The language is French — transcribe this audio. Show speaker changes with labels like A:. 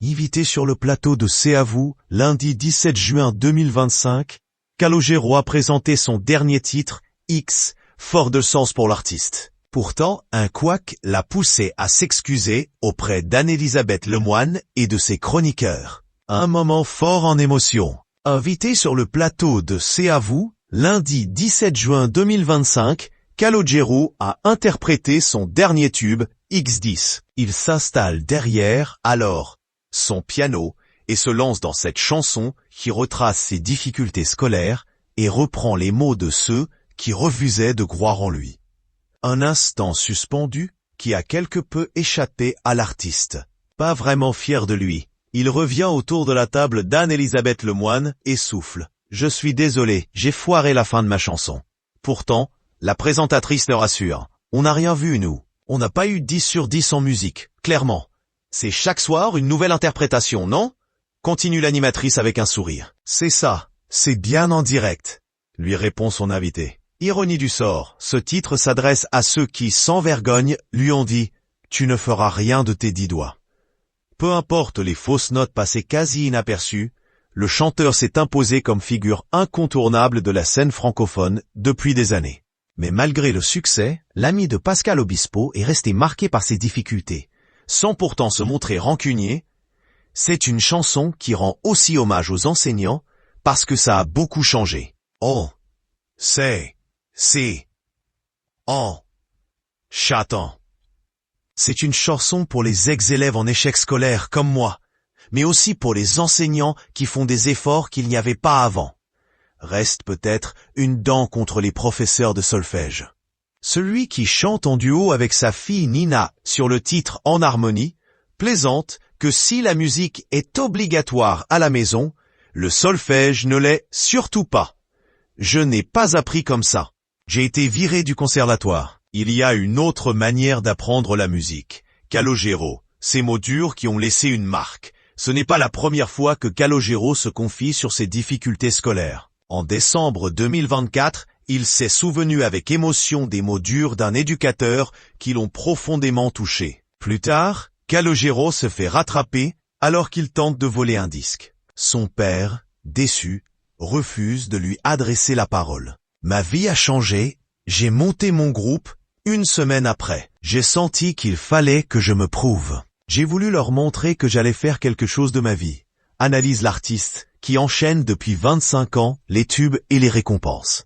A: Invité sur le plateau de C'est à vous, lundi 17 juin 2025, Calogero a présenté son dernier titre, X, fort de sens pour l'artiste. Pourtant, un couac l'a poussé à s'excuser auprès d'Anne-Elisabeth Lemoine et de ses chroniqueurs. Un moment fort en émotion. Invité sur le plateau de C'est à vous, lundi 17 juin 2025, Calogero a interprété son dernier tube, X10. Il s'installe derrière, alors, son piano, et se lance dans cette chanson qui retrace ses difficultés scolaires et reprend les mots de ceux qui refusaient de croire en lui. Un instant suspendu qui a quelque peu échappé à l'artiste. Pas vraiment fier de lui, il revient autour de la table d'Anne-Elisabeth Lemoine et souffle. « Je suis désolé, j'ai foiré la fin de ma chanson. » Pourtant, la présentatrice le rassure. « On n'a rien vu, nous. On n'a pas eu 10 sur 10 en musique, clairement. C'est chaque soir une nouvelle interprétation, non ?» Continue l'animatrice avec un sourire. « C'est ça, c'est bien en direct », lui répond son invité. Ironie du sort, ce titre s'adresse à ceux qui, sans vergogne, lui ont dit « Tu ne feras rien de tes 10 doigts ». Peu importe les fausses notes passées quasi inaperçues, le chanteur s'est imposé comme figure incontournable de la scène francophone depuis des années. Mais malgré le succès, l'ami de Pascal Obispo est resté marqué par ses difficultés. Sans pourtant se montrer rancunier, c'est une chanson qui rend aussi hommage aux enseignants parce que ça a beaucoup changé. Oh, en, chaton. C'est une chanson pour les ex-élèves en échec scolaire comme moi, mais aussi pour les enseignants qui font des efforts qu'il n'y avait pas avant. Reste peut-être une dent contre les professeurs de solfège. Celui qui chante en duo avec sa fille Nina sur le titre En harmonie, plaisante que si la musique est obligatoire à la maison, le solfège ne l'est surtout pas. Je n'ai pas appris comme ça. J'ai été viré du conservatoire. Il y a une autre manière d'apprendre la musique. Calogero, ces mots durs qui ont laissé une marque. Ce n'est pas la première fois que Calogero se confie sur ses difficultés scolaires. En décembre 2024, il s'est souvenu avec émotion des mots durs d'un éducateur qui l'ont profondément touché. Plus tard, Calogero se fait rattraper alors qu'il tente de voler un disque. Son père, déçu, refuse de lui adresser la parole. Ma vie a changé, j'ai monté mon groupe, une semaine après. J'ai senti qu'il fallait que je me prouve. J'ai voulu leur montrer que j'allais faire quelque chose de ma vie. Analyse l'artiste, qui enchaîne depuis 25 ans les tubes et les récompenses.